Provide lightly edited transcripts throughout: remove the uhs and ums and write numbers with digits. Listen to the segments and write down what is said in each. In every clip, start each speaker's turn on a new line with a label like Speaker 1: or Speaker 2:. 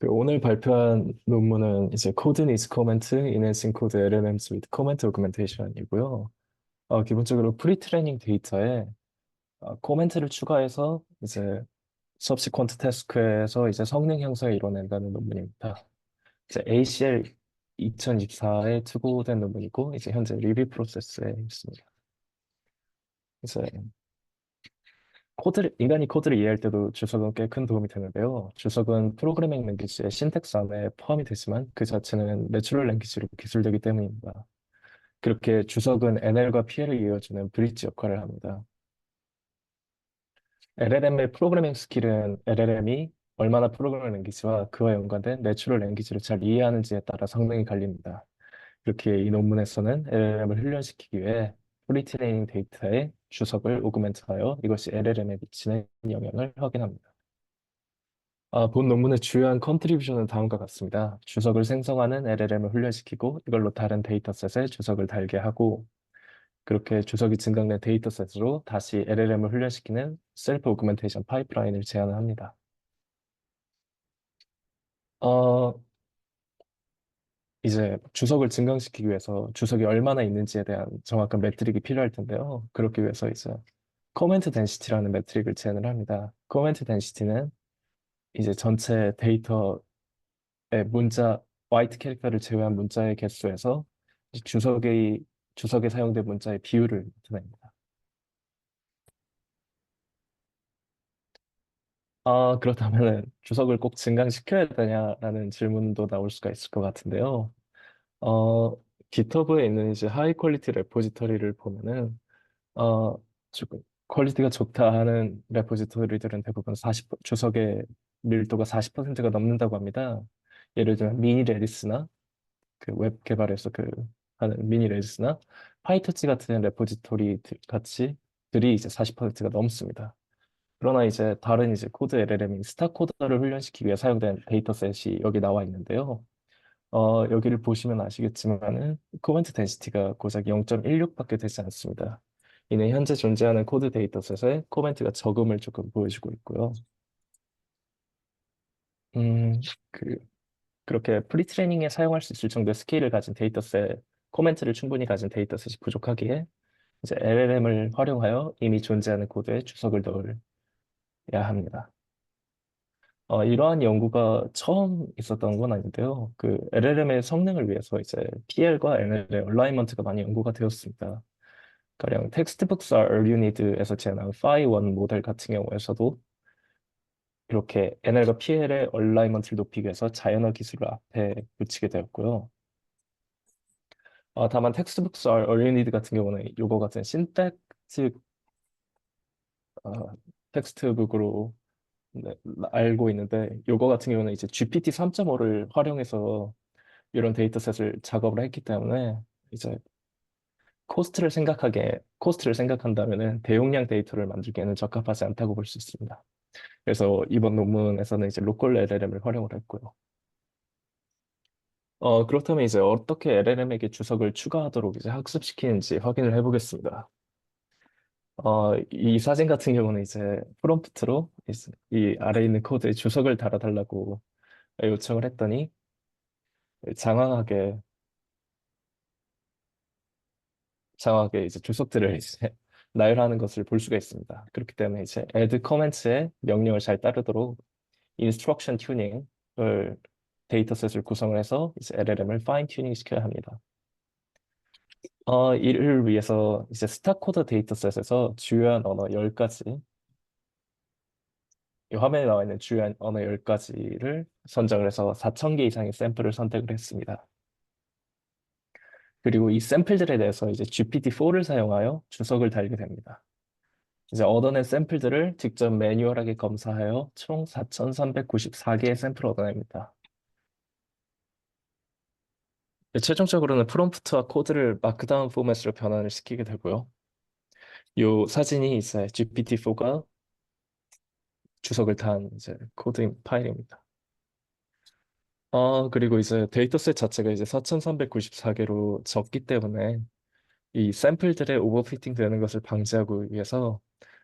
Speaker 1: 오늘 발표한 논문은 이제 Code needs comment, enhancing code LLMs with comment augmentation이고요. 기본적으로 프리트레이닝 데이터에 코멘트를 추가해서 이제 subsequent task에서 이제 성능 향상을 이뤄낸다는 논문입니다. 이제 ACL 2024에 투고된 논문이고 이제 현재 리뷰 프로세스에 있습니다. 이제 인간이 코드를 이해할 때도 주석은 꽤 큰 도움이 되는데요. 주석은 프로그래밍 랭귀지의 신텍스 안에 포함이 되지만 그 자체는 내추럴 랭귀지로 기술되기 때문입니다. 그렇게 주석은 NL과 PL을 이어주는 브릿지 역할을 합니다. LLM의 프로그래밍 스킬은 LLM이 얼마나 프로그래밍 랭귀지와 그와 연관된 내추럴 랭귀지를 잘 이해하는지에 따라 성능이 갈립니다. 이렇게 이 논문에서는 LLM을 훈련시키기 위해 프리트레이닝 데이터에 주석을 오그멘트하여 이것이 LLM에 미치는 영향을 확인합니다. 본 논문의 주요한 컨트리뷰션은 다음과 같습니다. 주석을 생성하는 LLM을 훈련시키고 이걸로 다른 데이터셋에 주석을 달게 하고 그렇게 주석이 증강된 데이터셋으로 다시 LLM을 훈련시키는 셀프 오그멘테이션 파이프라인을 제안을 합니다. 어, 이제 주석을 증강시키기 위해서 주석이 얼마나 있는지에 대한 정확한 매트릭이 필요할 텐데요. 그렇기 위해서 이제 코멘트 덴시티라는 매트릭을 제안을 합니다. 코멘트 덴시티는 이제 전체 데이터의 문자 화이트 캐릭터를 제외한 문자의 개수에서 이제 주석에 사용된 문자의 비율을 나타냅니다. 그렇다면은 주석을 꼭 증강시켜야 되냐라는 질문도 나올 수가 있을 것 같은데요. 어, GitHub에 있는 이제 하이 퀄리티 레포지터리를 보면은 어, 조금 퀄리티가 좋다 하는 레포지토리들은 대부분 주석의 밀도가 40%가 넘는다고 합니다. 예를 들면 미니 레디스나 그 웹 개발에서 하는 미니 레디스나 파이터치 같은 레포지토리 들이 이제 40%가 넘습니다. 그러나 이제 다른 이제 코드 LLM인 스타코더를 훈련시키기 위해 사용된 데이터셋이 여기 나와 있는데요. 여기를 보시면 아시겠지만은 코멘트 덴시티가 고작 0.16밖에 되지 않습니다. 이는 현재 존재하는 코드 데이터셋에 코멘트가 적음을 조금 보여주고 있고요. 음, 그, 그렇게 프리트레이닝에 사용할 수 있을 정도의 스케일을 가진 코멘트를 충분히 가진 데이터셋이 부족하기에 이제 LLM을 활용하여 이미 존재하는 코드에 주석을 넣어야 합니다. 이러한 연구가 처음 있었던 건 아닌데요. LLM의 성능을 위해서 이제 PL과 NL의 얼라이먼트가 많이 연구가 되었습니다. 가령 텍스트북스 are all you need에서 제안한 phi1 모델 같은 경우에서도 이렇게 NL과 PL의 얼라이먼트를 높이기 위해서 자연어 기술을 앞에 붙이게 되었고요. 다만 텍스트북스 are all you need 같은 경우는 이거 같은 신텍틱 어, 텍스트북으로 네, 알고 있는데 요거 같은 경우는 이제 GPT 3.5를 활용해서 이런 데이터셋을 작업을 했기 때문에 이제 코스트를 생각한다면은 대용량 데이터를 만들기에는 적합하지 않다고 볼 수 있습니다. 그래서 이번 논문에서는 이제 로컬 LLM을 활용을 했고요. 그렇다면 이제 어떻게 LLM에게 주석을 추가하도록 이제 학습시키는지 확인을 해보겠습니다. 이 사진 같은 경우는 이제 프롬프트로 이제 이 아래에 있는 코드에 주석을 달아달라고 요청을 했더니 장황하게 장황하게 이제 주석들을 이제 나열하는 것을 볼 수가 있습니다. 그렇기 때문에 이제 add comments의 명령을 잘 따르도록 instruction tuning을 데이터셋을 구성을 해서 이제 LLM을 fine tuning 시켜야 합니다. 이를 위해서 이제 스타코드 데이터셋에서 주요한 언어 10가지, 이 화면에 나와 있는 주요한 언어 10가지를 선정을 해서 4,000개 이상의 샘플을 선택을 했습니다. 그리고 이 샘플들에 대해서 이제 GPT-4를 사용하여 주석을 달게 됩니다. 이제 얻어낸 샘플들을 직접 매뉴얼하게 검사하여 총 4,394개의 샘플을 얻어냅니다. 최종적으로는 프롬프트와 코드를 마크다운 포맷으로 변환을 시키게 되고요. 이 사진이 이제 GPT-4가 주석을 단 이제 코드 파일입니다. 그리고 이제 데이터셋 자체가 이제 4,394개로 적기 때문에 이 샘플들의 오버피팅 되는 것을 방지하기 위해서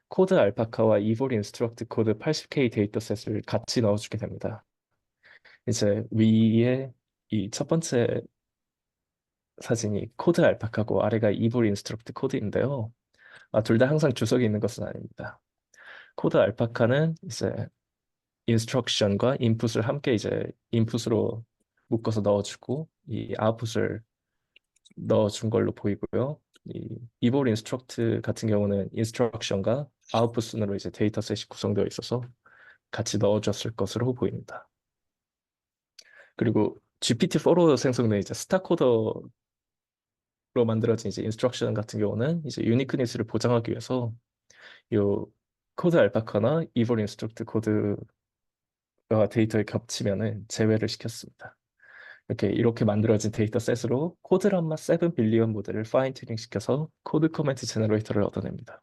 Speaker 1: 코드 알파카와 이볼 인스트럭트 코드 80K 데이터셋을 같이 넣어주게 됩니다. 이제 위에 이 첫 번째 사진이 코드 알파카고 아래가 이불 인스트럭트 코드인데요. 둘 다 항상 주석이 있는 것은 아닙니다. 코드 알파카는 이제 인스트럭션과 인풋을 함께 이제 인풋으로 묶어서 넣어주고 이 아웃풋을 넣어준 걸로 보이고요. 이 이볼 인스트럭트 같은 경우는 인스트럭션과 아웃풋 순으로 이제 데이터셋이 구성되어 있어서 같이 넣어줬을 것으로 보입니다. 그리고 GPT-4로 생성된 이제 스타코더로 만들어진 이제 인스트럭션 같은 경우는 이제 유니크니스를 보장하기 위해서 요 코드 알파카나 이볼 인스트럭트 코드가 데이터에 겹치면은 제외를 시켰습니다. 이렇게 만들어진 데이터셋으로 코드람마 7 빌리언 모델을 파인 튜닝 시켜서 코드 커멘트 제너레이터를 얻어냅니다.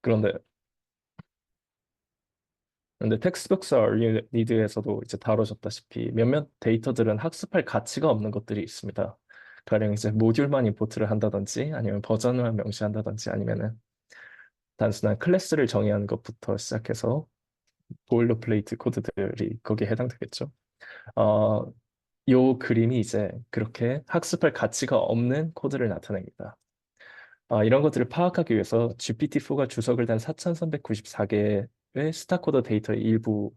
Speaker 1: 그런데 텍스트북스 are need에서도 이제 다뤄졌다시피 몇몇 데이터들은 학습할 가치가 없는 것들이 있습니다. 가령 이제 모듈만 임포트를 한다든지 아니면 버전만 명시한다든지 아니면은 단순한 클래스를 정의하는 것부터 시작해서 보일러플레이트 코드들이 거기에 해당되겠죠. 어, 요 그림이 이제 그렇게 학습할 가치가 없는 코드를 나타냅니다. 이런 것들을 파악하기 위해서 GPT-4가 주석을 단 4,394개의 스타코드 데이터 일부에서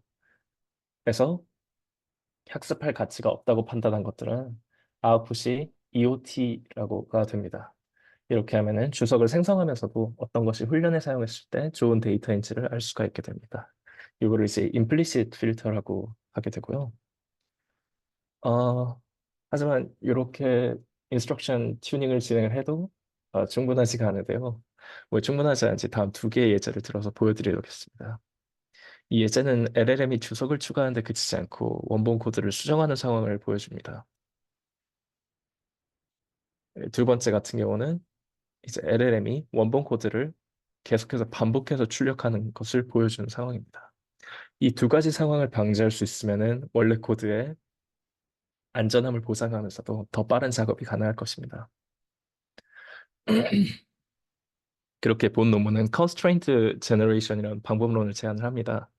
Speaker 1: 학습할 가치가 없다고 판단한 것들은 아웃풋이 EOT라고가 됩니다. 이렇게 하면은 주석을 생성하면서도 어떤 것이 훈련에 사용했을 때 좋은 데이터인지를 알 수가 있게 됩니다. 이거를 이제 implicit filter라고 하게 되고요. 어, 하지만 이렇게 인스트럭션 튜닝을 진행을 해도 충분하지가 않은데요. 뭐 충분하지 않지 다음 두 개의 예제를 들어서 보여드리겠습니다. 이 예제는 LLM이 주석을 추가하는데 그치지 않고 원본 코드를 수정하는 상황을 보여줍니다. 두 번째 같은 경우는 이제 LLM이 원본 코드를 계속해서 반복해서 출력하는 것을 보여주는 상황입니다. 이 두 가지 상황을 방지할 수 있으면은 원래 코드의 안전함을 보장하면서도 더 빠른 작업이 가능할 것입니다. 그렇게 본 논문은 Constraint Generation이라는 방법론을 제안을 합니다.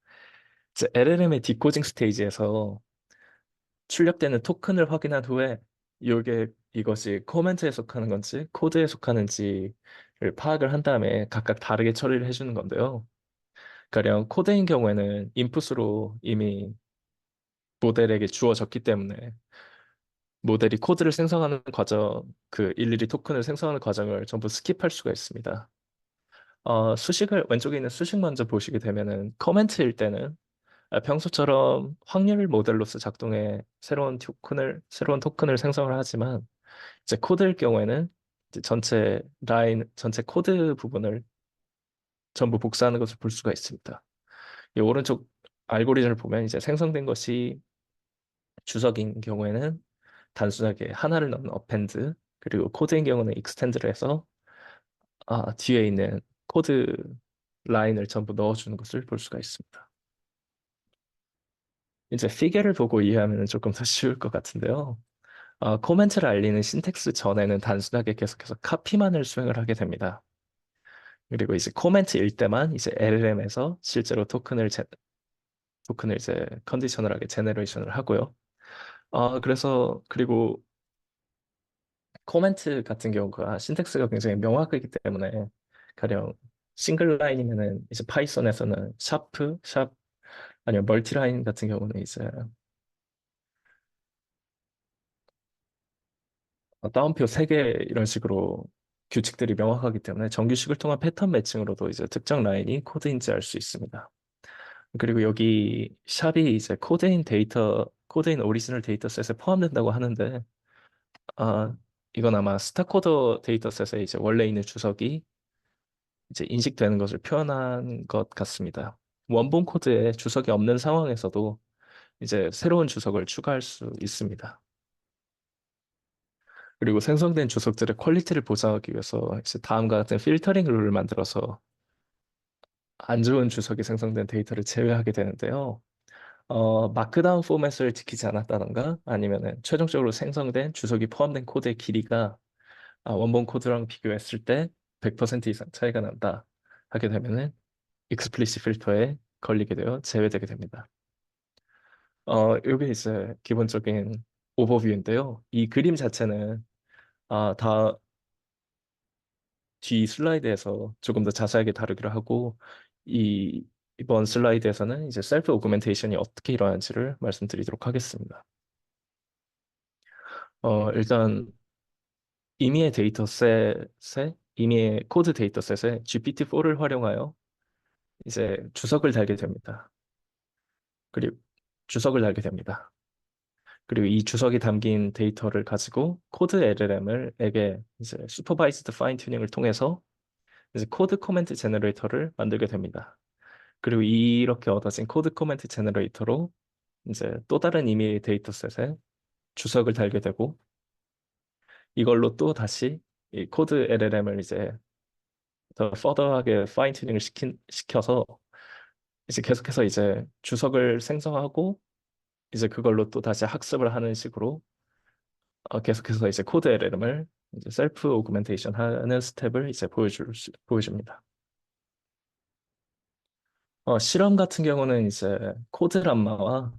Speaker 1: 이제 LLM의 디코딩 스테이지에서 출력되는 토큰을 확인한 후에 이것이 코멘트에 속하는 건지 코드에 속하는지를 파악을 한 다음에 각각 다르게 처리를 해주는 건데요. 가령 코드인 경우에는 인풋으로 이미 모델에게 주어졌기 때문에 모델이 코드를 생성하는 과정, 그 일일이 토큰을 생성하는 과정을 전부 스킵할 수가 있습니다. 수식을 왼쪽에 있는 수식 먼저 보시게 되면은 커멘트일 때는 평소처럼 확률 모델로서 작동해 새로운 토큰을 생성을 하지만 이제 코드일 경우에는 이제 전체 코드 부분을 전부 복사하는 것을 볼 수가 있습니다. 이 오른쪽 알고리즘을 보면 이제 생성된 것이 주석인 경우에는 단순하게 하나를 넣는 어펜드 그리고 코드인 경우는 익스텐드를 해서 뒤에 있는 코드 라인을 전부 넣어주는 것을 볼 수가 있습니다. 이제 피겨를 보고 이해하면 조금 더 쉬울 것 같은데요. 코멘트를 알리는 신텍스 전에는 단순하게 계속해서 카피만을 수행을 하게 됩니다. 그리고 이제 코멘트일 때만 이제 LLM에서 실제로 토큰을 이제 컨디셔널하게 제너레이션을 하고요. 그리고 코멘트 같은 경우가 신텍스가 굉장히 명확하기 때문에 가령 싱글 라인이면은 이제 파이썬에서는 샵 아니면 멀티라인 같은 경우는 이제 따옴표 3개 이런 식으로 규칙들이 명확하기 때문에 정규식을 통한 패턴 매칭으로도 이제 특정 라인이 코드인지 알 수 있습니다. 그리고 여기 샵이 이제 코드인 오리지널 데이터셋에 포함된다고 하는데, 아, 이건 아마 스타코더 데이터셋에 이제 원래 있는 주석이 이제 인식되는 것을 표현한 것 같습니다. 원본 코드에 주석이 없는 상황에서도 이제 새로운 주석을 추가할 수 있습니다. 그리고 생성된 주석들의 퀄리티를 보장하기 위해서 이제 다음과 같은 필터링 룰을 만들어서 안 좋은 주석이 생성된 데이터를 제외하게 되는데요. 마크다운 포맷을 지키지 않았다던가 아니면은 최종적으로 생성된 주석이 포함된 코드의 길이가 원본 코드랑 비교했을 때 100% 이상 차이가 난다 하게 되면은 익스플리시 필터에 걸리게 되어 제외되게 됩니다. 이게 이제 기본적인 오버뷰인데요. 이 그림 자체는 다 뒤 슬라이드에서 조금 더 자세하게 다루기로 하고 이번 슬라이드에서는 이제 셀프 오그멘테이션이 어떻게 일어나는지를 말씀드리도록 하겠습니다. 일단 임의의 코드 데이터셋에 GPT-4를 활용하여 이제 주석을 달게 됩니다. 그리고 주석을 달게 됩니다. 그리고 이 주석이 담긴 데이터를 가지고 코드 LLM에게 이제 슈퍼바이즈드 파인 튜닝을 통해서 이제 코드 코멘트 제너레이터를 만들게 됩니다. 그리고 이렇게 얻어진 코드 코멘트 제너레이터로 이제 또 다른 임의의 데이터셋에 주석을 달게 되고 이걸로 또 다시 이 코드 LLM을 이제 더 퍼더하게 파인 튜닝을 시켜서 이제 계속해서 이제 주석을 생성하고 이제 그걸로 또 다시 학습을 하는 식으로 계속해서 이제 코드 LLM을 이제 셀프 오그멘테이션 하는 스텝을 이제 보여줍니다. 실험 같은 경우는 이제 코드 람마와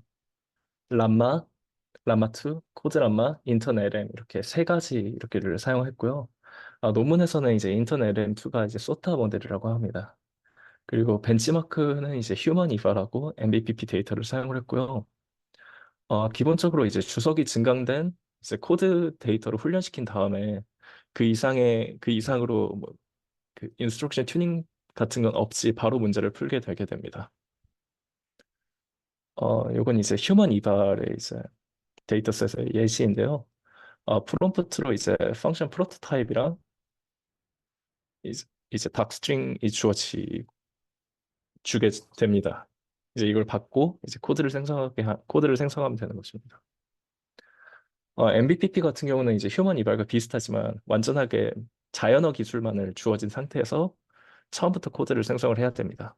Speaker 1: 람마, 람마2, 코드 람마, 인턴 LM 이렇게 세 가지 이렇게를 사용했고요. 논문에서는 이제 인턴 LM2가 이제 소타 모델이라고 합니다. 그리고 벤치마크는 이제 휴먼 이바라고 MBPP 데이터를 사용을 했고요. 기본적으로 이제 주석이 증강된 이제 코드 데이터를 훈련시킨 다음에 그 이상으로 뭐 그 인스트럭션 튜닝 같은 건 없이 바로 문제를 풀게 되게 됩니다. 요건 이제 휴먼 이발의 이제 데이터셋의 예시인데요. 프롬프트로 이제 펑션 프로토타입이랑 이제 닥스트링이 주게 됩니다. 이제 이걸 받고 이제 코드를 생성하면 되는 것입니다. MBPP 같은 경우는 이제 휴먼 이발과 비슷하지만 완전하게 자연어 기술만을 주어진 상태에서 처음부터 코드를 생성을 해야 됩니다.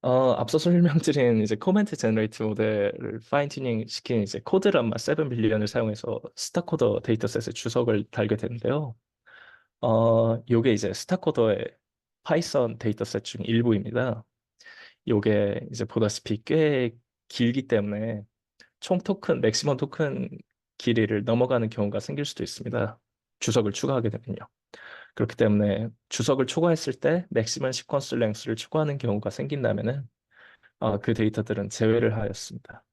Speaker 1: 앞서 설명드린 이제 코멘트 제너레이트 모델을 파인 튜닝 시킨 이제 코드 람마 7 빌리언을 사용해서 스타코더 데이터셋에 주석을 달게 되는데요. 요게 이제 스타코더의 파이썬 데이터셋 중 일부입니다. 요게 이제 보다시피 꽤 길기 때문에 총 토큰, 맥시멈 토큰 길이를 넘어가는 경우가 생길 수도 있습니다. 주석을 추가하게 되면요. 그렇기 때문에 주석을 초과했을 때 맥시멈 시퀀스 랭스를 추가하는 경우가 생긴다면은 그 데이터들은 제외를 하였습니다.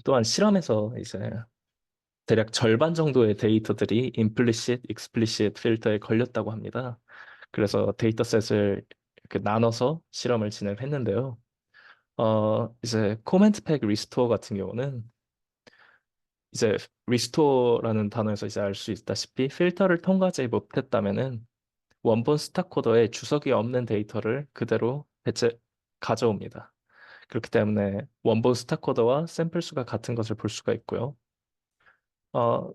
Speaker 1: 또한 실험에서 이제 대략 절반 정도의 데이터들이 implicit, explicit 필터에 걸렸다고 합니다. 그래서 데이터셋을 이렇게 나눠서 실험을 진행했는데요. 이제 코멘트 팩 리스토어 같은 경우는 이제 리스토어라는 단어에서 이제 알 수 있다시피 필터를 통과하지 못했다면은 원본 스탁 코더에 주석이 없는 데이터를 그대로 가져옵니다. 그렇기 때문에 원본 스탁 코더와 샘플 수가 같은 것을 볼 수가 있고요.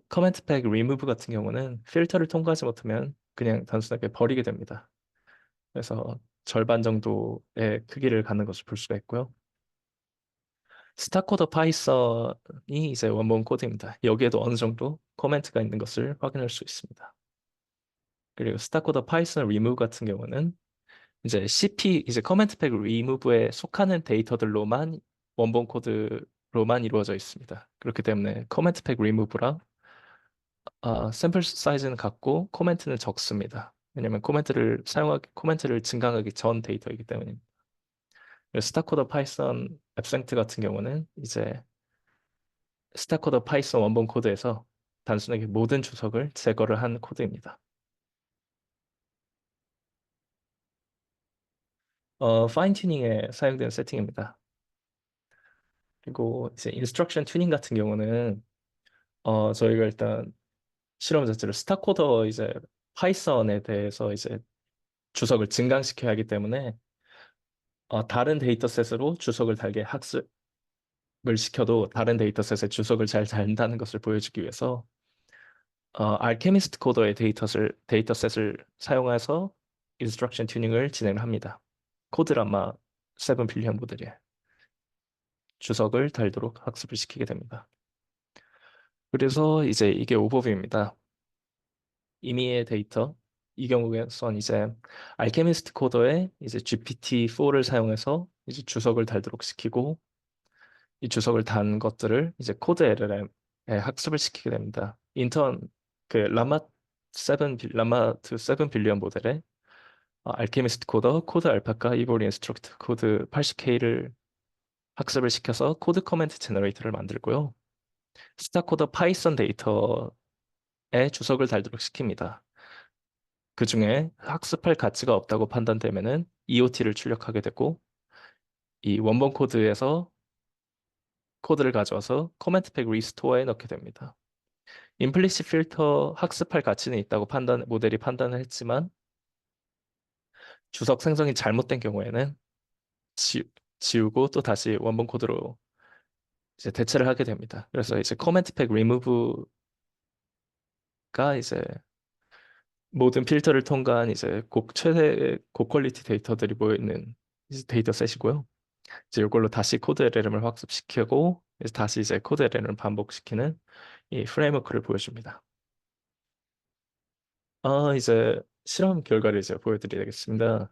Speaker 1: 커멘트 팩 리무브 같은 경우는 필터를 통과하지 못하면 그냥 단순하게 버리게 됩니다. 그래서 절반 정도의 크기를 갖는 것을 볼 수가 있고요. 스타코더 파이썬이 이제 원본 코드입니다. 여기에도 어느 정도 코멘트가 있는 것을 확인할 수 있습니다. 그리고 스타코더 파이썬 리무브 같은 경우는 이제 이제 커멘트 팩 리무브에 속하는 데이터들로만 원본 코드로만 이루어져 있습니다. 그렇기 때문에 커멘트 팩 리무브랑 샘플 사이즈는 같고 코멘트는 적습니다. 왜냐하면 코멘트를 증강하기 전 데이터이기 때문입니다. 스타코더 파이썬 앱생트 같은 경우는 이제 스타코더 파이썬 원본 코드에서 단순하게 모든 주석을 제거를 한 코드입니다. 파인 튜닝에 사용되는 세팅입니다. 그리고 이제 인스트럭션 튜닝 같은 경우는 저희가 일단 실험 자체를 스타코더 이제 파이썬에 대해서 이제 주석을 증강시켜야 하기 때문에 다른 데이터셋으로 주석을 달게 학습을 시켜도 다른 데이터셋에 주석을 잘 달다는 것을 보여주기 위해서 알케미스트 코더의 데이터셋을 사용해서 인스트럭션 튜닝을 진행합니다. 코드라마 7 빌리언 모델에 주석을 달도록 학습을 시키게 됩니다. 그래서 이제 이게 오버뷰입니다. 임의의 데이터. 이 경우에선 이제 알케미스트 코더에 이제 GPT-4를 사용해서 이제 주석을 달도록 시키고 이 주석을 단 것들을 이제 코드 LLM에 학습을 시키게 됩니다. 라마 7 빌리언 모델에 알케미스트 코더, 코드 알파카, 이보리 인스트럭트 코드 80K를 학습을 시켜서 코드 커멘트 제너레이터를 만들고요. 스타코더 파이썬 데이터에 주석을 달도록 시킵니다. 그 중에 학습할 가치가 없다고 판단되면은 EOT를 출력하게 되고 이 원본 코드에서 코드를 가져와서 코멘트팩 리스토어에 넣게 됩니다. 임플리시 필터 학습할 가치는 있다고 모델이 판단을 했지만 주석 생성이 잘못된 경우에는 지, 지우고 또 다시 원본 코드로 이제 대체를 하게 됩니다. 그래서 이제 코멘트팩 리무브가 이제 모든 필터를 통과한 이제 최대 고퀄리티 데이터들이 모여 있는 이제 데이터 셋이고요. 이제 이걸로 다시 코드 LLM을 학습시키고 다시 이제 코드 LLM을 반복시키는 이 프레임워크를 보여줍니다. 이제 실험 결과를 이제 보여드리겠습니다.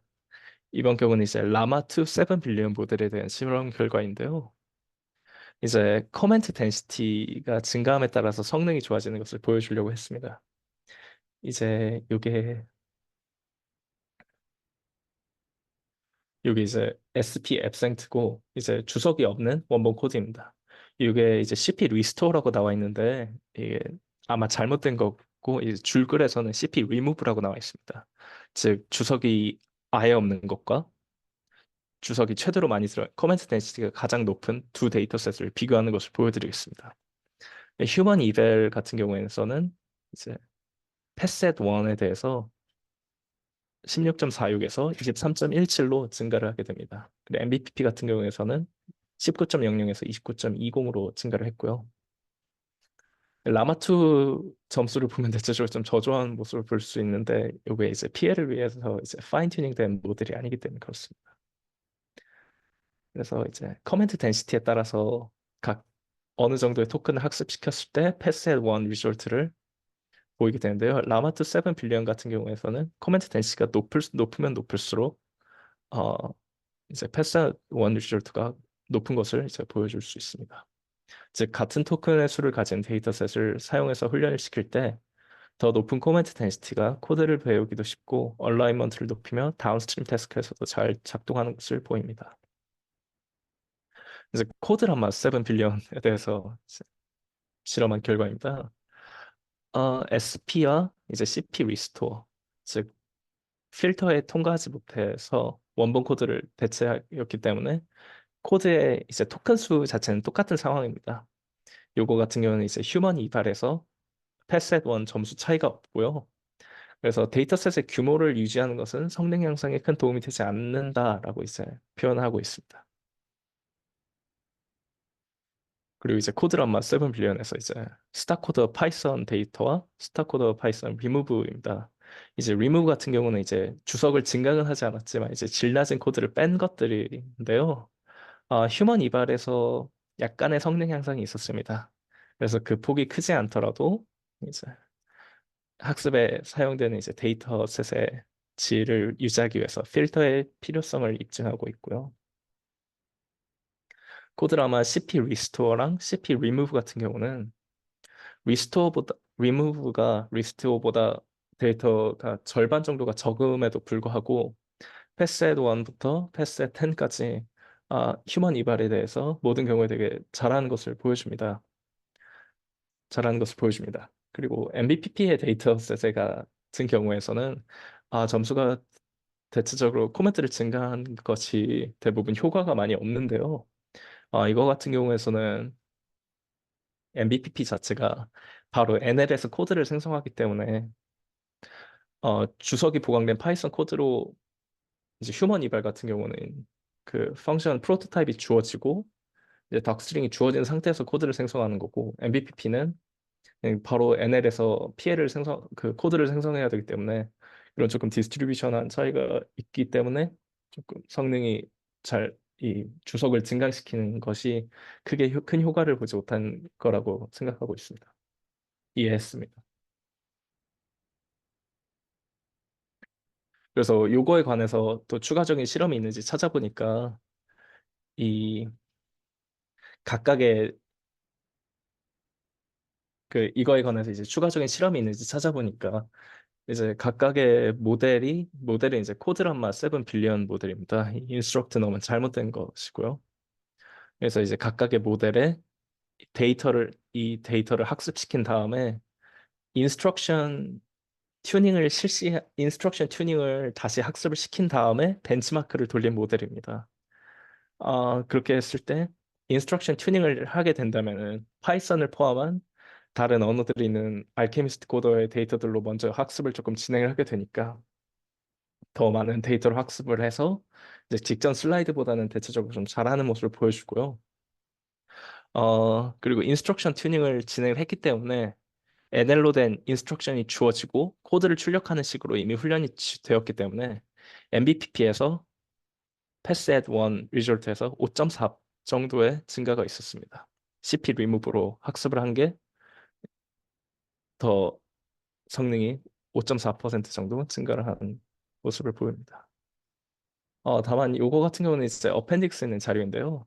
Speaker 1: 이번 경우는 이제 라마2 7 빌리언 모델에 대한 실험 결과인데요. 이제 커멘트 덴시티가 증가함에 따라서 성능이 좋아지는 것을 보여주려고 했습니다. 이제 이게 이제 SP 앱센트고 이제 주석이 없는 원본 코드입니다. 이게 이제 CP 리스토어라고 나와 있는데 이게 아마 잘못된 거고 이제 줄글에서는 CP 리무브라고 나와 있습니다. 즉 주석이 아예 없는 것과 주석이 최대로 많이 들어 커멘트 덴시티가 가장 높은 두 데이터셋을 비교하는 것을 보여드리겠습니다. 휴먼 이벨 같은 경우에서는 이제 패셋 1에 대해서 16.46에서 23.17로 증가를 하게 됩니다. 그리고 MBPP 같은 경우에서는 19.00에서 29.20으로 증가를 했고요. 라마2 점수를 보면 대체적으로 좀 저조한 모습을 볼 수 있는데 이게 이제 피해를 위해서 이제 파인 튜닝된 모델이 아니기 때문에 그렇습니다. 그래서 이제 커멘트 덴시티에 따라서 각 어느 정도의 토큰을 학습시켰을 때 패스햇 원 리졸트를 보이게 되는데요. 라마2 7 빌리언 같은 경우에서는 커멘트 덴시티가 높으면 높을수록 어, 이제 패스햇 원 리졸트가 높은 것을 이제 보여줄 수 있습니다. 즉 같은 토큰의 수를 가진 데이터셋을 사용해서 훈련을 시킬 때 더 높은 코멘트 덴시티가 코드를 배우기도 쉽고 얼라이먼트를 높이며 다운스트림 태스크에서도 잘 작동하는 것을 보입니다. 이제 코드 람마 7 빌리언에 대해서 실험한 결과입니다. SP와 이제 CP 리스토어, 즉 필터에 통과하지 못해서 원본 코드를 대체하였기 때문에 코드의 이제 토큰 수 자체는 똑같은 상황입니다. 요거 같은 경우는 이제 휴먼 이발에서 패셋 원 점수 차이가 없고요. 그래서 데이터셋의 규모를 유지하는 것은 성능 향상에 큰 도움이 되지 않는다라고 이제 표현하고 있습니다. 그리고 이제 코드람마 7 빌리언에서 이제 스타코더 파이썬 데이터와 스타코더 파이썬 리무브입니다. 이제 리무브 같은 경우는 이제 주석을 증강은 하지 않았지만 이제 질 낮은 코드를 뺀 것들인데요. 휴먼 이발에서 약간의 성능 향상이 있었습니다. 그래서 그 폭이 크지 않더라도 이제 학습에 사용되는 이제 데이터셋의 질을 유지하기 위해서 필터의 필요성을 입증하고 있고요. 코드라마 CP 리스토어랑 CP 리무브 같은 경우는 리무브가 리스토어보다 데이터가 절반 정도가 적음에도 불구하고 패셋 1부터 패셋 10까지 휴먼 이발에 대해서 모든 경우에 되게 잘하는 것을 보여줍니다. 그리고 MBPP의 데이터셋 같은 경우에서는 점수가 대체적으로 코멘트를 증가한 것이 대부분 효과가 많이 없는데요. 이거 같은 경우에서는 MBPP 자체가 바로 NL에서 코드를 생성하기 때문에 주석이 보강된 파이썬 코드로 이제 휴먼 이발 같은 경우는 그 펑션 프로토타입이 주어지고 이제 덕스트링이 주어진 상태에서 코드를 생성하는 거고 MBPP는 바로 NL에서 그 코드를 생성해야 되기 때문에 이런 조금 디스트리뷰션한 차이가 있기 때문에 조금 성능이 이 주석을 증강시키는 것이 크게 큰 효과를 보지 못한 거라고 생각하고 있습니다. 이해했습니다. 그래서 요거에 관해서 또 추가적인 실험이 있는지 찾아보니까 이 각각의 그 이거에 관해서 이제 추가적인 실험이 있는지 찾아보니까 이제 각각의 모델이 이제 코드람마 7 빌리언 모델입니다. 인스트럭트 너무 잘못된 것이고요. 그래서 이제 각각의 모델에 이 데이터를 학습시킨 다음에 인스트럭션 튜닝을 다시 학습을 시킨 다음에 벤치마크를 돌린 모델입니다. 그렇게 했을 때 인스트럭션 튜닝을 하게 된다면은 파이썬을 포함한 다른 언어들이 있는 알케미스트 코더의 데이터들로 먼저 학습을 조금 진행을 하게 되니까 더 많은 데이터를 학습을 해서 이제 직전 슬라이드보다는 대체적으로 좀 잘하는 모습을 보여주고요. 그리고 인스트럭션 튜닝을 진행을 했기 때문에 NL로 된 인스트럭션이 주어지고 코드를 출력하는 식으로 이미 훈련이 되었기 때문에 MBPP에서 패스 at 1 리졸트에서 5.4 정도의 증가가 있었습니다. CP 리무브로 학습을 한 게 더 성능이 5.4% 정도 증가를 한 모습을 보입니다. 다만 요거 같은 경우는 이제 어펜딕스에 있는 자료인데요.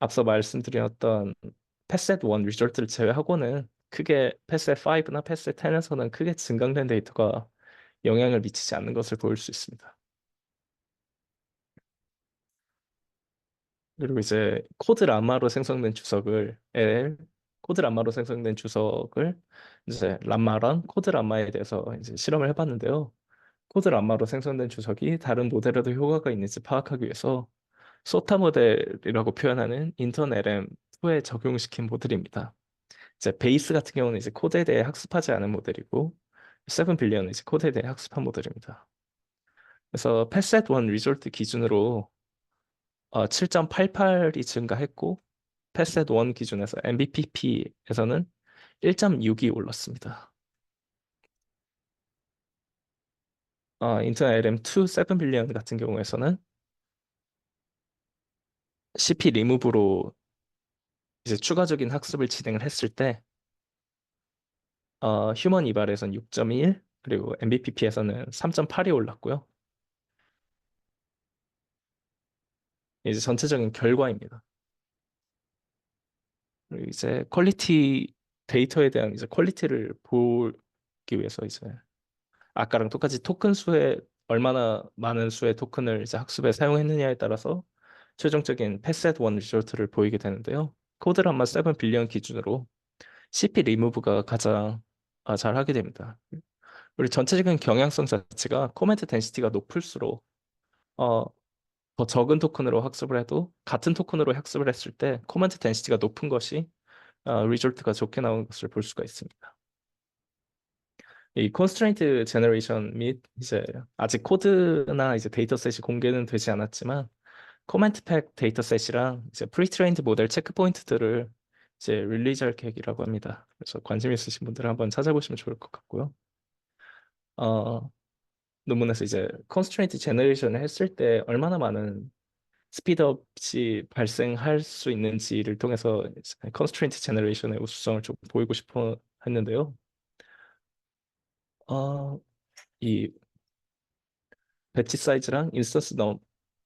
Speaker 1: 앞서 말씀드렸던 패셋 1 리졸트를 제외하고는 크게 패셋 5나 패셋 10에서는 크게 증강된 데이터가 영향을 미치지 않는 것을 보일 수 있습니다. 그리고 이제 코드 람마로 생성된 주석을 이제 람마랑 코드 람마에 대해서 이제 실험을 해봤는데요. 코드 람마로 생성된 주석이 다른 모델에도 효과가 있는지 파악하기 위해서 소타 모델이라고 표현하는 인턴 LM2에 적용시킨 모델입니다. 이제 베이스 같은 경우는 이제 코드에 대해 학습하지 않은 모델이고 7 빌리언은 이제 코드에 대해 학습한 모델입니다. 그래서 패셋 1 리졸트 기준으로 7.88이 증가했고 패셋 1 기준에서 MBPP에서는 1.6이 올랐습니다. 인텔 LM2 7 빌리언 같은 경우에서는 CP 리무브로 이제 추가적인 학습을 진행을 했을 때 휴먼 이발에서는 6.1 그리고 MBPP에서는 3.8이 올랐고요. 이제 전체적인 결과입니다. 그리고 이제 데이터에 대한 이제 퀄리티를 보기 위해서 이제 아까랑 똑같이 토큰 수에 얼마나 많은 수의 토큰을 이제 학습에 사용했느냐에 따라서 최종적인 패셋 원 리졸트를 보이게 되는데요. 코드람마 7 빌리언 기준으로 CP 리무브가 가장 잘 하게 됩니다. 우리 전체적인 경향성 자체가 코멘트 덴시티가 높을수록 어, 더 적은 토큰으로 학습을 해도 같은 토큰으로 학습을 했을 때 코멘트 덴시티가 높은 것이 리졸트가 좋게 나온 것을 볼 수가 있습니다. 이 constraint generation 및 이제 아직 코드나 이제 데이터셋이 공개는 되지 않았지만 코멘트 팩 데이터셋이랑 이제 프리트레인드 모델 체크 포인트들을 이제 릴리즈할 계획이라고 합니다. 그래서 관심 있으신 분들은 한번 찾아보시면 좋을 것 같고요. 어, 논문에서 이제 constraint generation을 했을 때 얼마나 많은 스피드업이 발생할 수 있는지를 통해서 constraint generation의 우수성을 좀 보이고 싶어 했는데요. 어, 이 배치 사이즈랑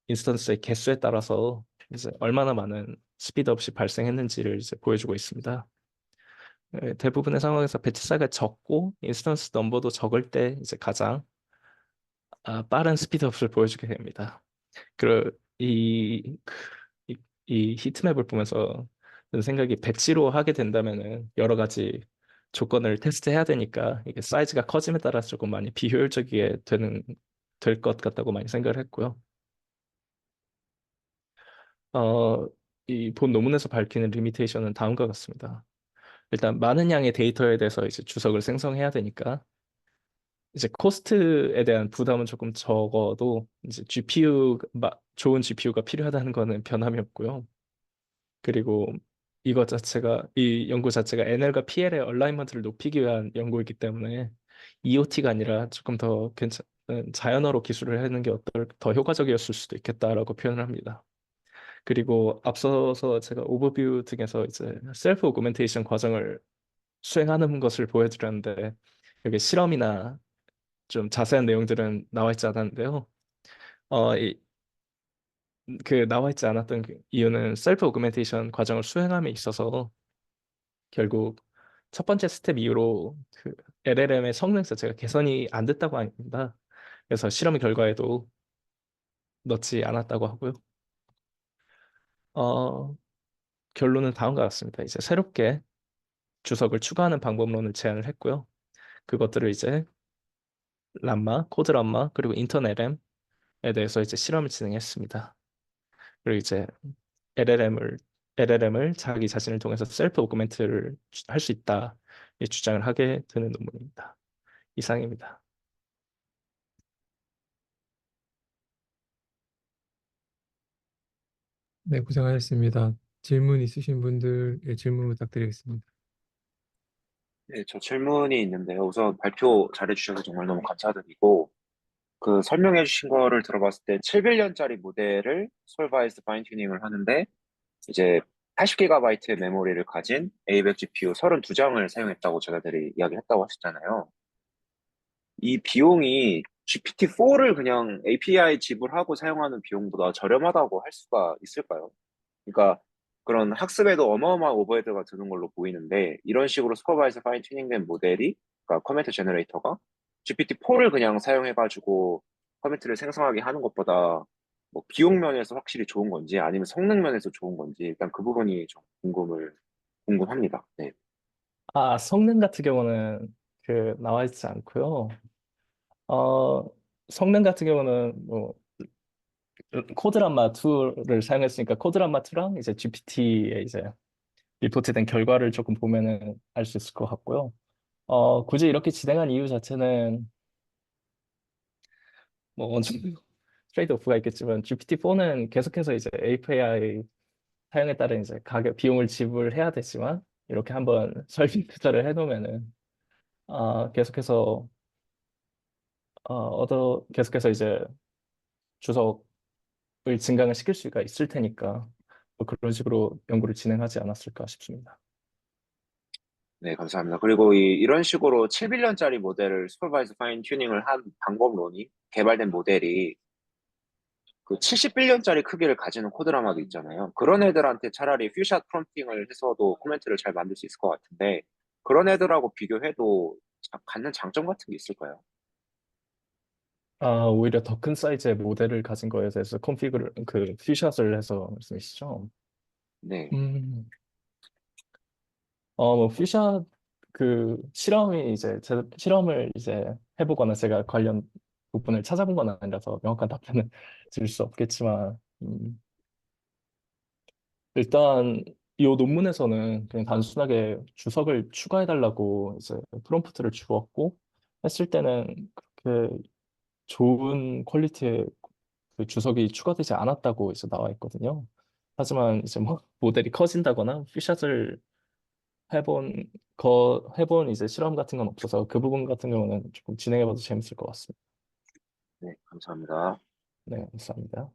Speaker 1: 인스턴스의 개수에 따라서 이제 얼마나 많은 스피드업이 발생했는지를 이제 보여주고 있습니다. 대부분의 상황에서 배치 사이즈가 적고 인스턴스 넘버도 적을 때 이제 가장 빠른 스피드업을 보여주게 됩니다. 그 이, 이 히트맵을 보면서 든 생각이 배치로 하게 된다면은 여러 가지 조건을 테스트해야 되니까 이게 사이즈가 커짐에 따라서 조금 많이 비효율적이게 될 것 같다고 많이 생각을 했고요. 어, 이 본 논문에서 밝히는 리미테이션은 다음과 같습니다. 일단 많은 양의 데이터에 대해서 이제 주석을 생성해야 되니까 이제 코스트에 대한 부담은 조금 적어도 이제 좋은 GPU가 필요하다는 거는 변함이 없고요. 그리고 이 연구 자체가 NL과 PL의 얼라이먼트를 높이기 위한 연구이기 때문에 EOT가 아니라 조금 더 괜찮은 자연어로 기술을 하는 게 더 효과적이었을 수도 있겠다라고 표현을 합니다. 그리고 앞서서 제가 오버뷰 등에서 이제 셀프 오그멘테이션 과정을 수행하는 것을 보여드렸는데 여기 실험이나 좀 자세한 내용들은 나와 있지 않았는데요. 어, 그 나와 있지 않았던 그 이유는 셀프 오그멘테이션 과정을 수행함에 있어서 결국 첫 번째 스텝 이후로 그 LLM의 성능 자체가 개선이 안 됐다고 합니다. 그래서 실험 결과에도 넣지 않았다고 하고요. 어, 결론은 다음과 같습니다. 이제 새롭게 주석을 추가하는 방법론을 제안을 했고요. 그것들을 이제 람마, 코드 람마, 그리고 인턴 LM에 대해서 이제 실험을 진행했습니다. 그리고 이제 LLM을 LLM을 자기 자신을 통해서 셀프 오그멘트를 할 수 있다 이 주장을 하게 되는 논문입니다. 이상입니다.
Speaker 2: 네, 고생하셨습니다. 질문 있으신 분들의 질문 부탁드리겠습니다.
Speaker 3: 네, 저 질문이 있는데요. 우선 발표 잘해주셔서 정말 너무 감사드리고, 그 설명해주신 거를 들어봤을 때 7빌리언짜리 모델을 솔바이스 파인 튜닝을 하는데, 이제 80GB의 메모리를 가진 A100 GPU 32장을 사용했다고 제가들이 이야기했다고 하셨잖아요. 이 비용이 GPT-4를 그냥 API 지불하고 사용하는 비용보다 저렴하다고 할 수가 있을까요? 그러니까 그런 학습에도 어마어마한 오버헤드가 드는 걸로 보이는데 이런 식으로 슈퍼바이저 파인 튜닝된 모델이 그러니까 커멘트 제너레이터가 GPT-4를 그냥 사용해가지고 커멘트를 생성하게 하는 것보다 뭐 비용 면에서 확실히 좋은 건지 아니면 성능 면에서 좋은 건지 일단 그 부분이 좀 궁금합니다. 네.
Speaker 1: 성능 같은 경우는 그 나와 있지 않고요. 어, 성능 같은 경우는 뭐 코드람마 2를 사용했으니까 코드람마 2랑 이제 GPT에 이제 리포트된 결과를 조금 보면은 알 수 있을 것 같고요. 굳이 이렇게 진행한 이유 자체는 뭐 어느 정도 트레이드 오프가 있겠지만 GPT-4는 계속해서 이제 API 사용에 따른 이제 가격 비용을 지불해야 되지만 이렇게 한번 설비 투자를 해놓으면은 계속해서 계속해서 이제 주석을 증강을 시킬 수가 있을 테니까 뭐 그런 식으로 연구를 진행하지 않았을까 싶습니다.
Speaker 3: 네, 감사합니다. 그리고 이런 식으로 7빌리언짜리 모델을 슈퍼바이저 파인 튜닝을 한 방법론이 개발된 모델이 그 70빌리언짜리 크기를 가지는 코드라마도 있잖아요. 그런 애들한테 차라리 퓨샷 프롬프팅을 해서도 코멘트를 잘 만들 수 있을 것 같은데 그런 애들하고 비교해도 갖는 장점 같은 게 있을까요?
Speaker 1: 오히려 더 큰 사이즈의 모델을 가진 거에 대해서 컨피그를 그 퓨샷을 해서 말씀이시죠?
Speaker 3: 네.
Speaker 1: 음, 뭐 퓨샷 그 실험을 이제 해보거나 제가 관련 부분을 찾아본 건 아니라서 명확한 답변은 드릴 수 없겠지만 일단 이 논문에서는 그냥 단순하게 주석을 추가해달라고 이제 프롬프트를 주었고 했을 때는 그렇게 좋은 퀄리티의 그 주석이 추가되지 않았다고 이제 나와 있거든요. 하지만 이제 뭐 모델이 커진다거나 퓨샷을 해본 이제 실험 같은 건 없어서 그 부분 같은 경우는 조금 진행해봐도 재밌을 것 같습니다.
Speaker 3: 네, 감사합니다.
Speaker 1: 네, 감사합니다.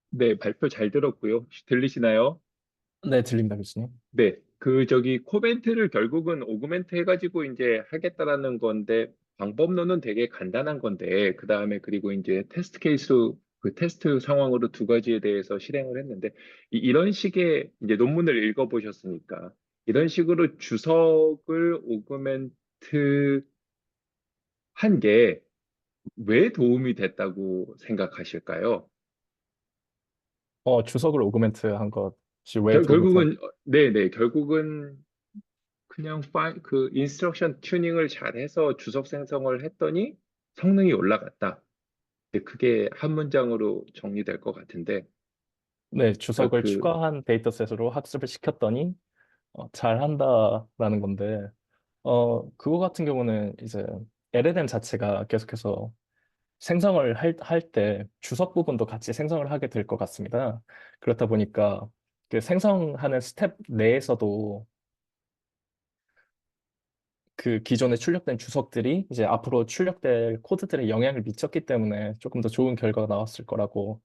Speaker 4: 네, 발표 잘 들었고요. 혹시 들리시나요?
Speaker 1: 네, 들립니다, 교수님.
Speaker 4: 네, 코멘트를 결국은 오그멘트 해가지고 이제 하겠다라는 건데, 방법론은 되게 간단한 건데, 그 다음에 그리고 이제 테스트 케이스, 그 테스트 상황으로 두 가지에 대해서 실행을 했는데, 이런 식의 이제 논문을 읽어보셨으니까, 이런 식으로 주석을 오그멘트 한 게 왜 도움이 됐다고 생각하실까요?
Speaker 1: 주석을 오그멘트 한 것이 왜 도움이 되
Speaker 4: 결국은, 네네, 결국은 그냥 그 인스트럭션 튜닝을 잘해서 주석 생성을 했더니 성능이 올라갔다. 근데 그게 한 문장으로 정리될 것 같은데,
Speaker 1: 네,
Speaker 4: 그러니까
Speaker 1: 주석을 추가한 데이터셋으로 학습을 시켰더니 잘한다라는 건데 그거 같은 경우는 이제 LLM 자체가 계속해서 생성을 할 때 주석 부분도 같이 생성을 하게 될 것 같습니다. 그렇다 보니까 그 생성하는 스텝 내에서도 그 기존에 출력된 주석들이 이제 앞으로 출력될 코드들에 영향을 미쳤기 때문에 조금 더 좋은 결과가 나왔을 거라고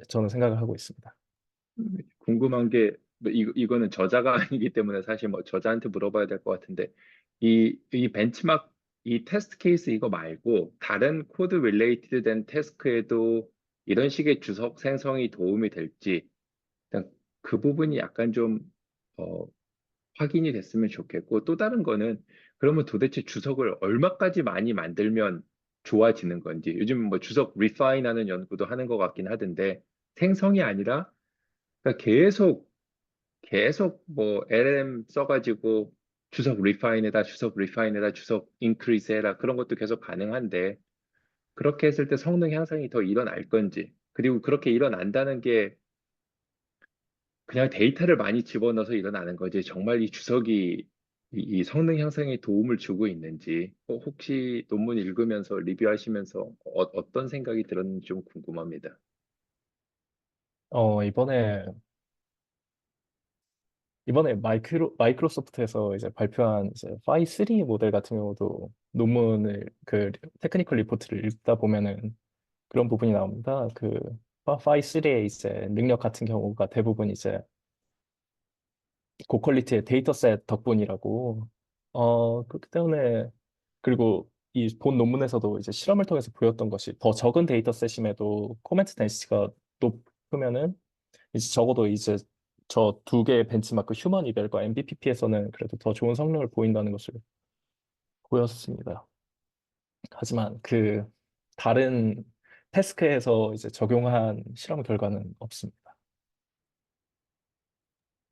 Speaker 1: 저는 생각을 하고 있습니다.
Speaker 4: 궁금한 게, 뭐 이거는 저자가 아니기 때문에 사실 뭐 저자한테 물어봐야 될 것 같은데, 이 벤치마크, 이 테스트 케이스 이거 말고, 다른 코드 릴레이티드 된 태스크에도 이런 식의 주석 생성이 도움이 될지, 일단 그 부분이 약간 좀, 어, 확인이 됐으면 좋겠고, 또 다른 거는, 그러면 도대체 주석을 얼마까지 많이 만들면 좋아지는 건지, 요즘 뭐 주석 리파인 하는 연구도 하는 것 같긴 하던데, 생성이 아니라, 그러니까 계속 뭐 LLM 써가지고 주석 리파인에다 주석 인크리스 해라 그런 것도 계속 가능한데 그렇게 했을 때 성능 향상이 더 일어날 건지 그리고 그렇게 일어난다는 게 그냥 데이터를 많이 집어넣어서 일어나는 거지 정말 이 주석이 이 성능 향상에 도움을 주고 있는지 혹시 논문 읽으면서 리뷰하시면서 어떤 생각이 들었는지 좀 궁금합니다.
Speaker 1: 이번에 마이크로소프트에서 이제 발표한 이제 파이 3 모델 같은 경우도 논문을 그 테크니컬 리포트를 읽다 보면은 그런 부분이 나옵니다. 그 파이 3의 이제 능력 같은 경우가 대부분 이제 고퀄리티의 데이터셋 덕분이라고. 그렇기 때문에 그리고 이 본 논문에서도 이제 실험을 통해서 보였던 것이 더 적은 데이터셋임에도 코멘트 덴시티가 높으면은 이제 적어도 이제 저 두 개의 벤치마크 휴먼 이벨과 MBPP에서는 그래도 더 좋은 성능을 보인다는 것을 보였습니다. 하지만 그 다른 태스크에서 이제 적용한 실험 결과는 없습니다.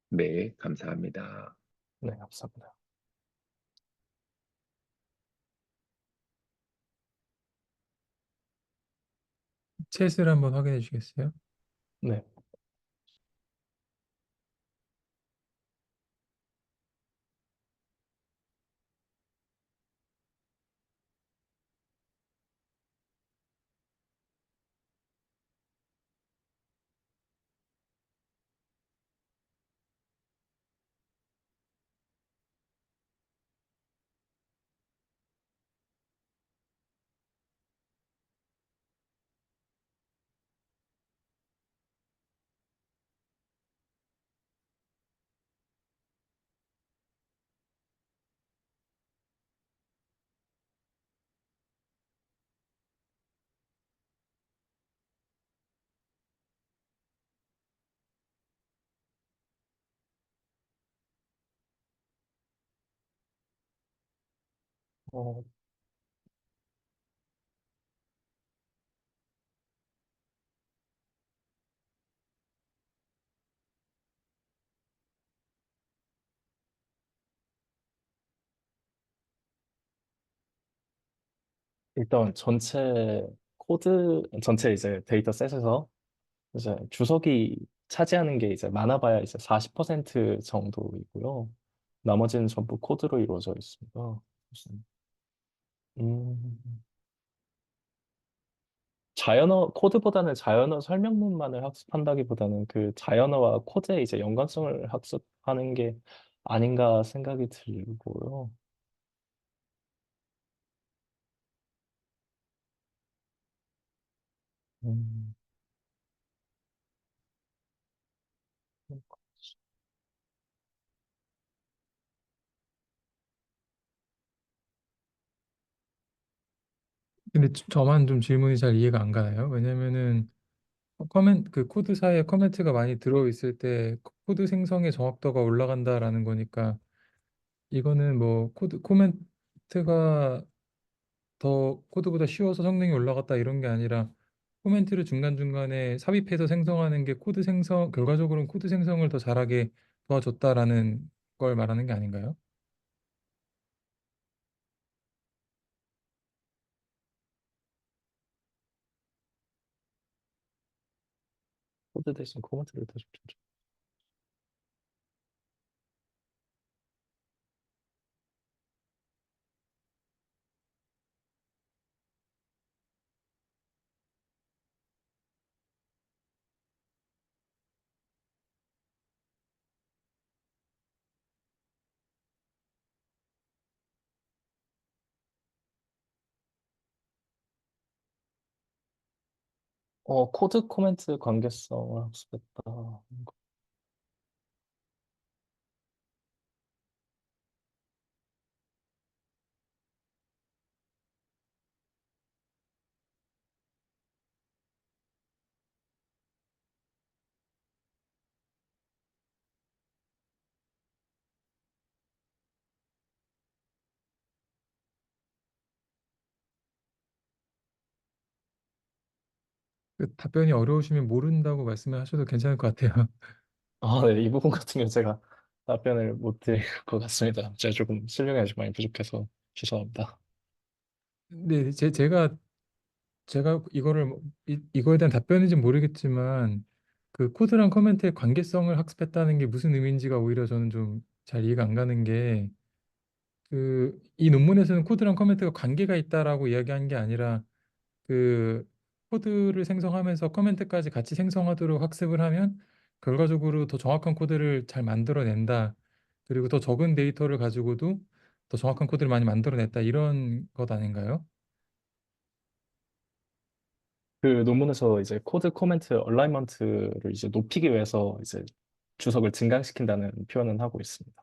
Speaker 4: 네, 감사합니다.
Speaker 1: 네, 감사합니다.
Speaker 2: 챗을 한번 확인해 주시겠어요?
Speaker 1: 네. 어, 일단 전체 이제 데이터셋에서 이제 주석이 차지하는 게 이제 많아봐야 이제 40% 정도이고요. 나머지는 전부 코드로 이루어져 있습니다. 음, 코드보다는 자연어 설명문만을 학습한다기보다는 그 자연어와 코드의 이제 연관성을 학습하는 게 아닌가 생각이 들고요. 음,
Speaker 2: 근데 저만 좀 질문이 잘 이해가 안 가나요? 왜냐면은 그 코드 사이에 커멘트가 많이 들어 있을 때 코드 생성의 정확도가 올라간다라는 거니까 이거는 뭐 코멘트가 더 코드보다 쉬워서 성능이 올라갔다 이런 게 아니라 코멘트를 중간중간에 삽입해서 생성하는 게 결과적으로는 코드 생성을 더 잘하게 도와줬다라는 걸 말하는 게 아닌가요?
Speaker 1: 코드 대신 코멘트를 더 좋죠. 코드 코멘트 관계성을 학습했다.
Speaker 2: 그 답변이 어려우시면 모른다고 말씀을 하셔도 괜찮을 것 같아요.
Speaker 1: 네, 이 부분 같은 경우 제가 답변을 못 드릴 것 같습니다. 제가 조금 실력이 아직 많이 부족해서 죄송합니다.
Speaker 2: 네, 제가 이거를 이거에 대한 답변인지 모르겠지만 그 코드랑 커멘트의 관계성을 학습했다는 게 무슨 의미인지가 오히려 저는 좀 잘 이해가 안 가는 게 그 이 논문에서는 코드랑 커멘트가 관계가 있다라고 이야기한 게 아니라 그 코드를 생성하면서 커멘트까지 같이 생성하도록 학습을 하면 결과적으로 더 정확한 코드를 잘 만들어낸다. 그리고 더 적은 데이터를 가지고도 더 정확한 코드를 많이 만들어냈다. 이런 것 아닌가요?
Speaker 1: 그 논문에서 이제 코드 코멘트 얼라이먼트를 이제 높이기 위해서 이제 주석을 증강시킨다는 표현은 하고 있습니다.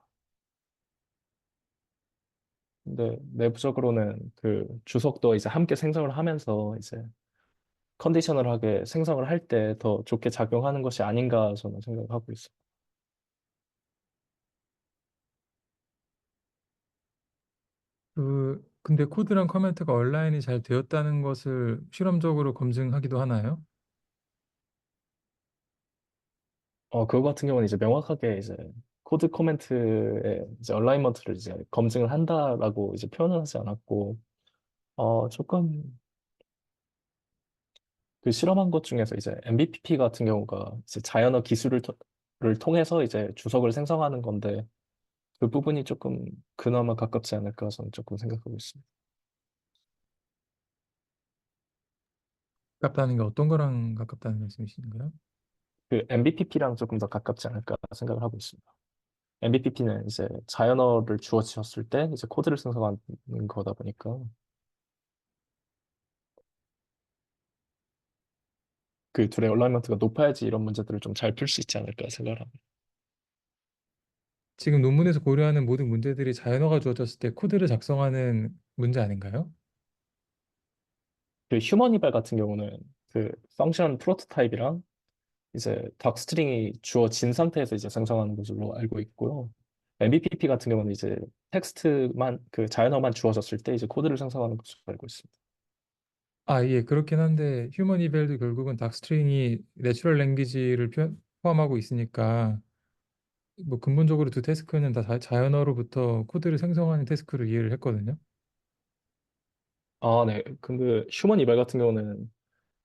Speaker 1: 근데 내부적으로는 그 주석도 이제 함께 생성을 하면서 이제 컨디셔널하게 생성을 할 때 더 좋게 작용하는 것이 아닌가 저는 생각을 하고 있습니다.
Speaker 2: 근데 코드랑 커멘트가 얼라인이 잘 되었다는 것을 실험적으로 검증하기도 하나요?
Speaker 1: 그거 같은 경우는 이제 명확하게 이제 코드 코멘트의 이제 얼라이먼트를 이제 검증을 한다라고 이제 표현을 하지 않았고, 조금 그 실험한 것 중에서 이제 MBPP 같은 경우가 이제 자연어 기술을 를 통해서 이제 주석을 생성하는 건데 그 부분이 조금 그나마 가깝지 않을까 저는 조금 생각하고 있습니다.
Speaker 2: 가깝다는 게 어떤 거랑 가깝다는 말씀이신가요?
Speaker 1: 그 MBPP랑 조금 더 가깝지 않을까 생각을 하고 있습니다. MBPP는 이제 자연어를 주어지었을 때 이제 코드를 생성하는 거다 보니까 그 둘의 얼라이먼트가 높아야지 이런 문제들을 좀 잘 풀 수 있지 않을까 생각을 합니다.
Speaker 2: 지금 논문에서 고려하는 모든 문제들이 자연어가 주어졌을 때 코드를 작성하는 문제 아닌가요?
Speaker 1: 그 휴먼 이발 같은 경우는 그 펑션 프로토타입이랑 이제 닥 스트링이 주어진 상태에서 이제 생성하는 것으로 알고 있고요. MBPP 같은 경우는 이제 텍스트만 그 자연어만 주어졌을 때 이제 코드를 생성하는 것으로 알고 있습니다.
Speaker 2: 아, 예, 그렇긴 한데 휴먼 이벨도 결국은 닥스트링이 내추럴 랭귀지를 포함하고 있으니까 뭐 근본적으로 두 태스크는 다 자연어로부터 코드를 생성하는 태스크로 이해를 했거든요.
Speaker 1: 네. 근데 휴먼 이발 같은 경우는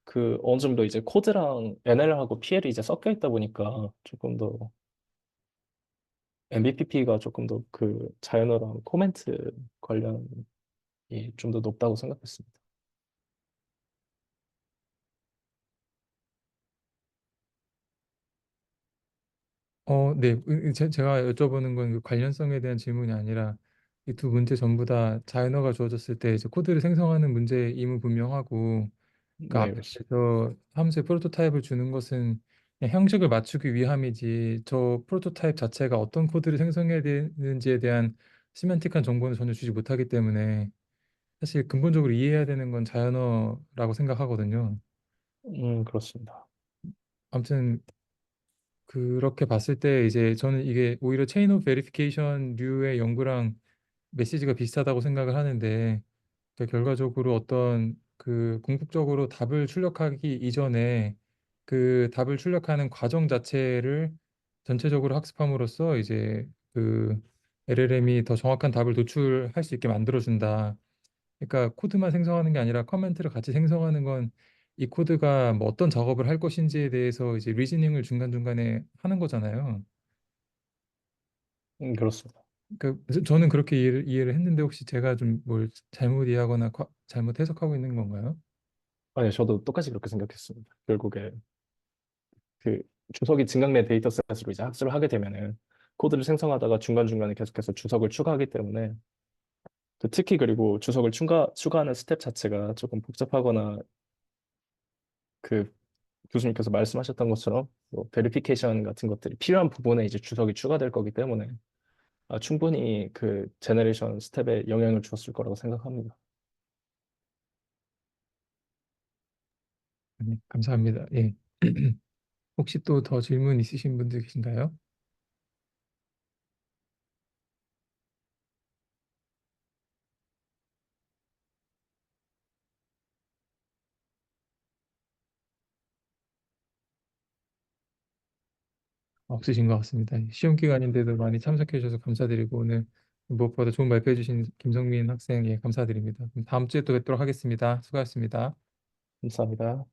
Speaker 1: 그 어느 정도 이제 코드랑 NL하고 PL이 이제 섞여 있다 보니까 조금 더 MBPP가 조금 더 그 자연어랑 코멘트 관련이 좀 더 높다고 생각했습니다.
Speaker 2: 네, 제가 여쭤보는 건 그 관련성에 대한 질문이 아니라 이 두 문제 전부 다 자연어가 주어졌을 때 이제 코드를 생성하는 문제임은 분명하고 그
Speaker 1: 네, 그렇습니다.
Speaker 2: 앞에서 함수의 프로토타입을 주는 것은 그냥 형식을 맞추기 위함이지 저 프로토타입 자체가 어떤 코드를 생성해야 되는지에 대한 시멘틱한 정보는 전혀 주지 못하기 때문에 사실 근본적으로 이해해야 되는 건 자연어라고 생각하거든요.
Speaker 1: 그렇습니다.
Speaker 2: 아무튼 그렇게 봤을 때 이제 저는 이게 오히려 체인 오브 베리피케이션 류의 연구랑 메시지가 비슷하다고 생각을 하는데 그러니까 결과적으로 어떤 그 궁극적으로 답을 출력하기 이전에 그 답을 출력하는 과정 자체를 전체적으로 학습함으로써 이제 그 LLM이 더 정확한 답을 도출할 수 있게 만들어준다. 그러니까 코드만 생성하는 게 아니라 커멘트를 같이 생성하는 건 이 코드가 뭐 어떤 작업을 할 것인지에 대해서 이제 리즈닝을 중간중간에 하는 거잖아요.
Speaker 1: 그렇습니다.
Speaker 2: 그러니까 저는 그렇게 이해를 했는데 혹시 제가 좀 뭘 잘못 이해하거나 잘못 해석하고 있는 건가요?
Speaker 1: 아니, 저도 똑같이 그렇게 생각했습니다. 결국에 그 주석이 증강된 데이터셋으로 이제 학습을 하게 되면은 코드를 생성하다가 중간중간에 계속해서 주석을 추가하기 때문에 그 특히 그리고 주석을 추가하는 스텝 자체가 조금 복잡하거나 그 교수님께서 말씀하셨던 것처럼 뭐 베리피케이션 같은 것들이 필요한 부분에 이제 주석이 추가될 거기 때문에 충분히 그 제너레이션 스텝에 영향을 주었을 거라고 생각합니다.
Speaker 2: 네, 감사합니다. 예. 혹시 또 더 질문 있으신 분들 계신가요? 없으신 것 같습니다. 시험 기간인데도 많이 참석해 주셔서 감사드리고 오늘 무엇보다 좋은 발표해 주신 김성민 학생 예, 감사드립니다. 그럼 다음 주에 또 뵙도록 하겠습니다. 수고하셨습니다.
Speaker 1: 감사합니다.